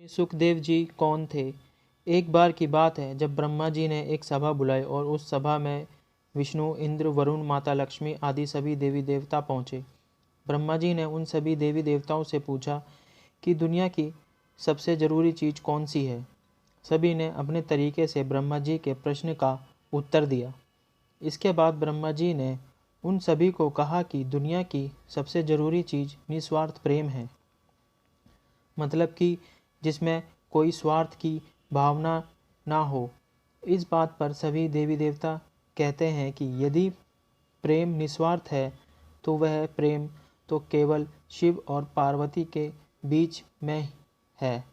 सुखदेव जी कौन थे? एक बार की बात है जब ब्रह्मा जी ने एक सभा बुलाई और उस सभा में विष्णु, इंद्र, वरुण, माता लक्ष्मी आदि सभी देवी देवता पहुँचे। ब्रह्मा जी ने उन सभी देवी देवताओं से पूछा कि दुनिया की सबसे ज़रूरी चीज़ कौन सी है। सभी ने अपने तरीके से ब्रह्मा जी के प्रश्न का उत्तर दिया। इसके बाद ब्रह्मा जी ने उन सभी को कहा कि दुनिया की सबसे ज़रूरी चीज़ निस्वार्थ प्रेम है, मतलब कि जिसमें कोई स्वार्थ की भावना ना हो। इस बात पर सभी देवी देवता कहते हैं कि यदि प्रेम निस्वार्थ है तो वह प्रेम तो केवल शिव और पार्वती के बीच में है।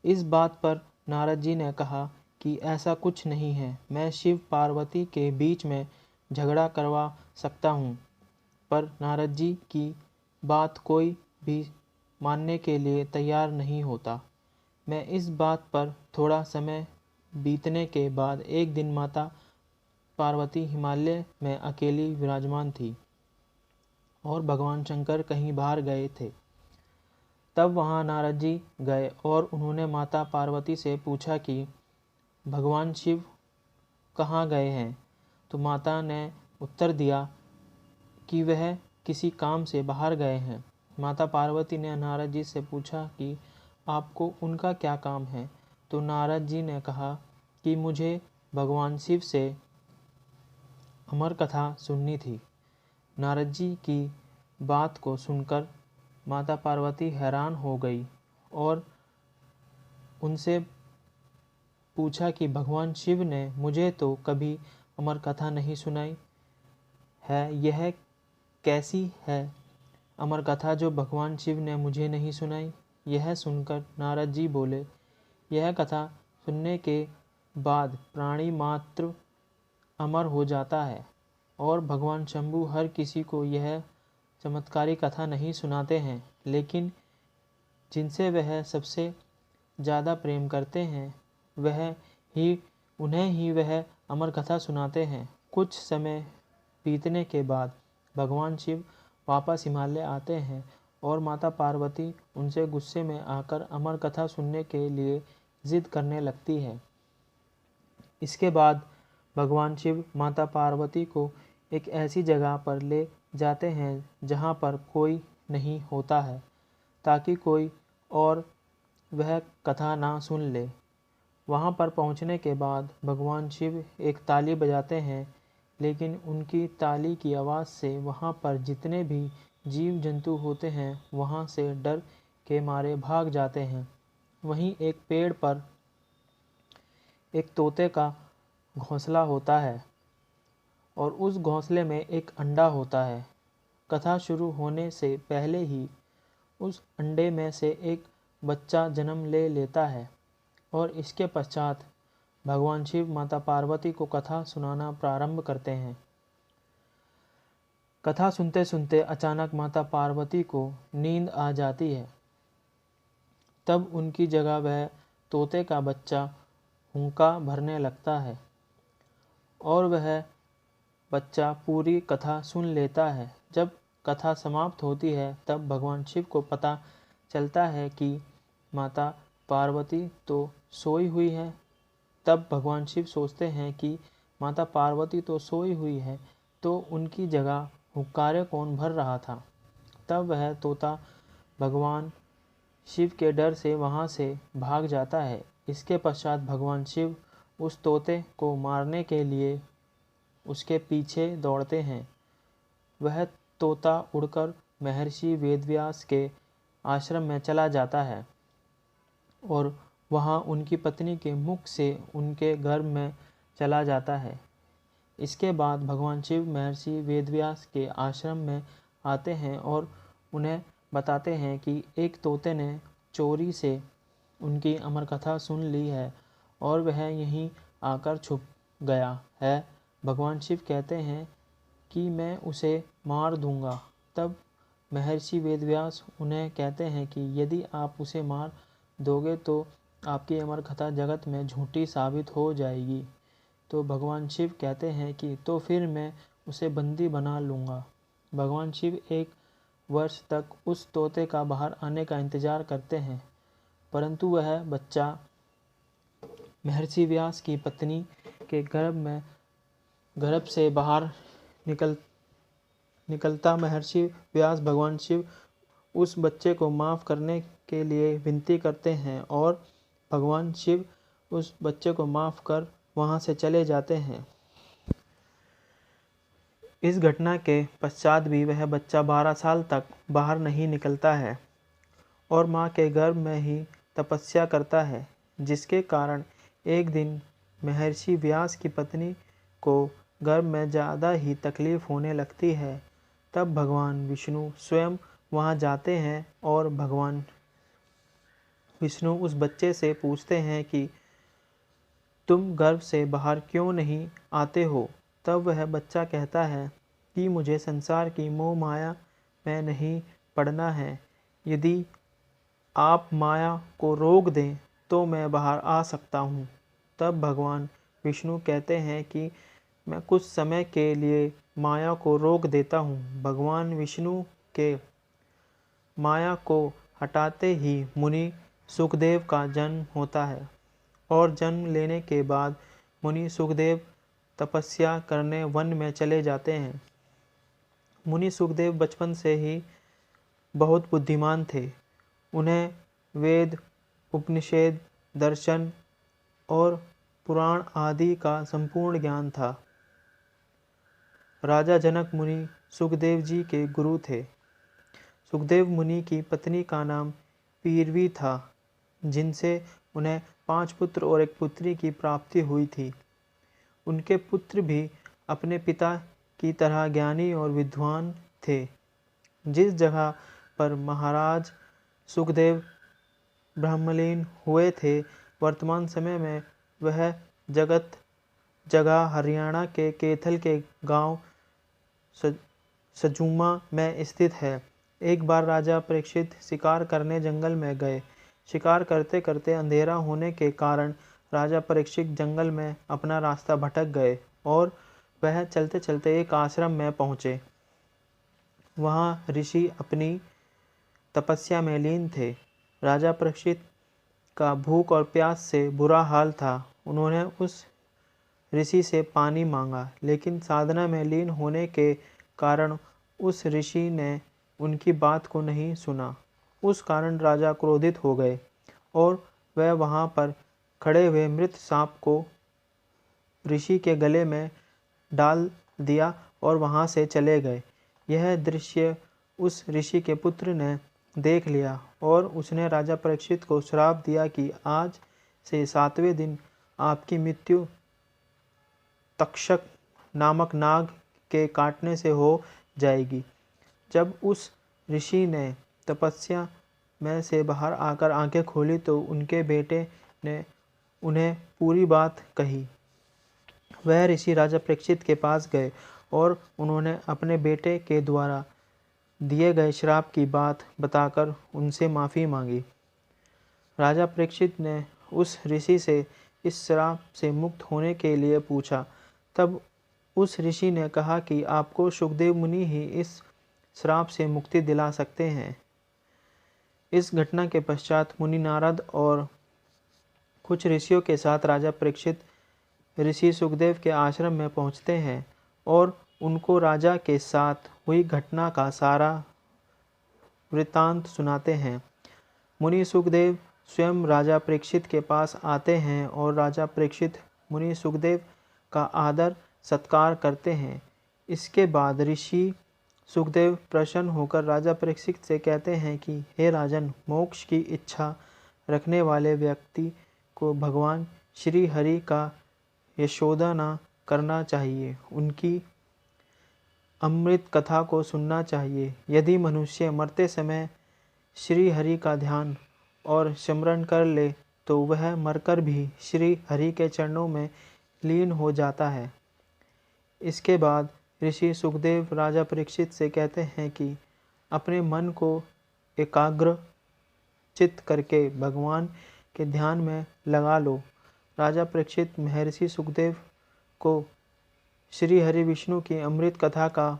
इस बात पर नारद जी ने कहा कि ऐसा कुछ नहीं है, मैं शिव पार्वती के बीच में झगड़ा करवा सकता हूँ। पर नारद जी की बात कोई भी मानने के लिए तैयार नहीं होता। मैं इस बात पर थोड़ा समय बीतने के बाद एक दिन माता पार्वती हिमालय में अकेली विराजमान थी और भगवान शंकर कहीं बाहर गए थे। तब वहाँ नारद जी गए और उन्होंने माता पार्वती से पूछा कि भगवान शिव कहाँ गए हैं। तो माता ने उत्तर दिया कि वह किसी काम से बाहर गए हैं। माता पार्वती ने नारद जी से पूछा कि आपको उनका क्या काम है। तो नारद जी ने कहा कि मुझे भगवान शिव से अमर कथा सुननी थी। नारद जी की बात को सुनकर माता पार्वती हैरान हो गई और उनसे पूछा कि भगवान शिव ने मुझे तो कभी अमर कथा नहीं सुनाई है, यह कैसी है अमर कथा जो भगवान शिव ने मुझे नहीं सुनाई। यह सुनकर नारद जी बोले, यह कथा सुनने के बाद प्राणी मात्र अमर हो जाता है और भगवान शंभु हर किसी को यह चमत्कारी कथा नहीं सुनाते हैं, लेकिन जिनसे वह सबसे ज़्यादा प्रेम करते हैं उन्हें ही वह अमर कथा सुनाते हैं। कुछ समय बीतने के बाद भगवान शिव वापस हिमालय आते हैं और माता पार्वती उनसे गुस्से में आकर अमर कथा सुनने के लिए जिद करने लगती है। इसके बाद भगवान शिव माता पार्वती को एक ऐसी जगह पर ले जाते हैं जहाँ पर कोई नहीं होता है, ताकि कोई और वह कथा ना सुन ले। वहाँ पर पहुँचने के बाद भगवान शिव एक ताली बजाते हैं, लेकिन उनकी ताली की आवाज़ से वहाँ पर जितने भी जीव जंतु होते हैं वहाँ से डर के मारे भाग जाते हैं। वहीं एक पेड़ पर एक तोते का घोंसला होता है और उस घोंसले में एक अंडा होता है। कथा शुरू होने से पहले ही उस अंडे में से एक बच्चा जन्म ले लेता है और इसके पश्चात भगवान शिव माता पार्वती को कथा सुनाना प्रारंभ करते हैं। कथा सुनते सुनते अचानक माता पार्वती को नींद आ जाती है। तब उनकी जगह वह तोते का बच्चा हुंका भरने लगता है और वह बच्चा पूरी कथा सुन लेता है। जब कथा समाप्त होती है तब भगवान शिव को पता चलता है कि माता पार्वती तो सोई हुई है। तब भगवान शिव सोचते हैं कि माता पार्वती तो सोई हुई है, तो उनकी जगह हुक्कारे कौन भर रहा था। तब वह तोता भगवान शिव के डर से वहाँ से भाग जाता है। इसके पश्चात भगवान शिव उस तोते को मारने के लिए उसके पीछे दौड़ते हैं। वह तोता उड़कर महर्षि वेदव्यास के आश्रम में चला जाता है और वहाँ उनकी पत्नी के मुख से उनके गर्भ में चला जाता है। इसके बाद भगवान शिव महर्षि वेदव्यास के आश्रम में आते हैं और उन्हें बताते हैं कि एक तोते ने चोरी से उनकी अमर कथा सुन ली है और वह यहीं आकर छुप गया है। भगवान शिव कहते हैं कि मैं उसे मार दूंगा। तब महर्षि वेदव्यास उन्हें कहते हैं कि यदि आप उसे मार दोगे तो आपकी अमर कथा जगत में झूठी साबित हो जाएगी। तो भगवान शिव कहते हैं कि तो फिर मैं उसे बंदी बना लूँगा। भगवान शिव 1 वर्ष तक उस तोते का बाहर आने का इंतज़ार करते हैं। परंतु वह बच्चा महर्षि व्यास की पत्नी के गर्भ से बाहर निकलता महर्षि व्यास भगवान शिव उस बच्चे को माफ करने के लिए विनती करते हैं और भगवान शिव उस बच्चे को माफ कर वहां से चले जाते हैं। इस घटना के पश्चात भी वह बच्चा 12 साल तक बाहर नहीं निकलता है और माँ के गर्भ में ही तपस्या करता है, जिसके कारण एक दिन महर्षि व्यास की पत्नी को गर्भ में ज़्यादा ही तकलीफ होने लगती है। तब भगवान विष्णु स्वयं वहाँ जाते हैं और भगवान विष्णु उस बच्चे से पूछते हैं कि तुम गर्भ से बाहर क्यों नहीं आते हो। तब वह बच्चा कहता है कि मुझे संसार की मोह माया में नहीं पड़ना है। यदि आप माया को रोक दें तो मैं बाहर आ सकता हूँ। तब भगवान विष्णु कहते हैं कि मैं कुछ समय के लिए माया को रोक देता हूँ। भगवान विष्णु के माया को हटाते ही मुनि सुखदेव का जन्म होता है और जन्म लेने के बाद मुनि सुखदेव तपस्या करने वन में चले जाते हैं। मुनि सुखदेव बचपन से ही बहुत बुद्धिमान थे। उन्हें वेद, उपनिषद, दर्शन और पुराण आदि का संपूर्ण ज्ञान था। राजा जनक मुनि सुखदेव जी के गुरु थे। सुखदेव मुनि की पत्नी का नाम पीरवी था, जिनसे उन्हें 5 पुत्र और 1 पुत्री की प्राप्ति हुई थी। उनके पुत्र भी अपने पिता की तरह ज्ञानी और विद्वान थे। जिस जगह पर महाराज सुखदेव ब्रह्मलीन हुए थे, वर्तमान समय में वह जगह हरियाणा के कैथल के गांव सजूमा में स्थित है। एक बार राजा परीक्षित शिकार करने जंगल में गए। शिकार करते करते अंधेरा होने के कारण राजा परीक्षित जंगल में अपना रास्ता भटक गए और वह चलते चलते एक आश्रम में पहुँचे। वहाँ ऋषि अपनी तपस्या में लीन थे। राजा परीक्षित का भूख और प्यास से बुरा हाल था। उन्होंने उस ऋषि से पानी मांगा, लेकिन साधना में लीन होने के कारण उस ऋषि ने उनकी बात को नहीं सुना। उस कारण राजा क्रोधित हो गए और वह वहाँ पर खड़े हुए मृत सांप को ऋषि के गले में डाल दिया और वहाँ से चले गए। यह दृश्य उस ऋषि के पुत्र ने देख लिया और उसने राजा परीक्षित को श्राप दिया कि आज से 7वें दिन आपकी मृत्यु तक्षक नामक नाग के काटने से हो जाएगी। जब उस ऋषि ने तपस्या में से बाहर आकर आंखें खोली तो उनके बेटे ने उन्हें पूरी बात कही। वह ऋषि राजा परीक्षित के पास गए और उन्होंने अपने बेटे के द्वारा दिए गए श्राप की बात बताकर उनसे माफ़ी मांगी। राजा परीक्षित ने उस ऋषि से इस श्राप से मुक्त होने के लिए पूछा। तब उस ऋषि ने कहा कि आपको सुखदेव मुनि ही इस श्राप से मुक्ति दिला सकते हैं। इस घटना के पश्चात मुनि नारद और कुछ ऋषियों के साथ राजा परीक्षित ऋषि सुखदेव के आश्रम में पहुंचते हैं और उनको राजा के साथ हुई घटना का सारा वृत्तांत सुनाते हैं। मुनि सुखदेव स्वयं राजा परीक्षित के पास आते हैं और राजा परीक्षित मुनि सुखदेव का आदर सत्कार करते हैं। इसके बाद ऋषि सुखदेव प्रसन्न होकर राजा परीक्षित से कहते हैं कि हे राजन, मोक्ष की इच्छा रखने वाले व्यक्ति को भगवान श्री हरि का यशोदाना करना चाहिए, उनकी अमृत कथा को सुनना चाहिए। यदि मनुष्य मरते समय श्री हरि का ध्यान और स्मरण कर ले तो वह मरकर भी श्री हरि के चरणों में लीन हो जाता है। इसके बाद ऋषि सुखदेव राजा परीक्षित से कहते हैं कि अपने मन को एकाग्र चित्त करके भगवान के ध्यान में लगा लो। राजा परीक्षित महर्षि सुखदेव को श्री हरि विष्णु की अमृत कथा का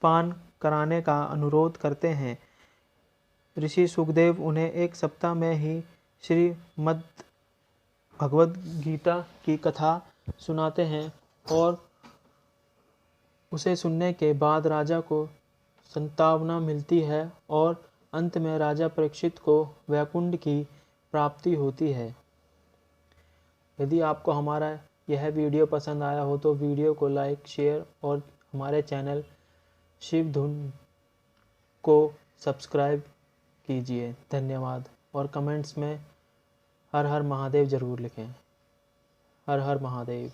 पान कराने का अनुरोध करते हैं। ऋषि सुखदेव उन्हें एक सप्ताह में ही श्रीमद् भगवद गीता की कथा सुनाते हैं और उसे सुनने के बाद राजा को संतावना मिलती है और अंत में राजा परीक्षित को वैकुंठ की प्राप्ति होती है। यदि आपको हमारा यह वीडियो पसंद आया हो तो वीडियो को लाइक, शेयर और हमारे चैनल शिव धुन को सब्सक्राइब कीजिए। धन्यवाद। और कमेंट्स में हर हर महादेव ज़रूर लिखें। हर हर महादेव।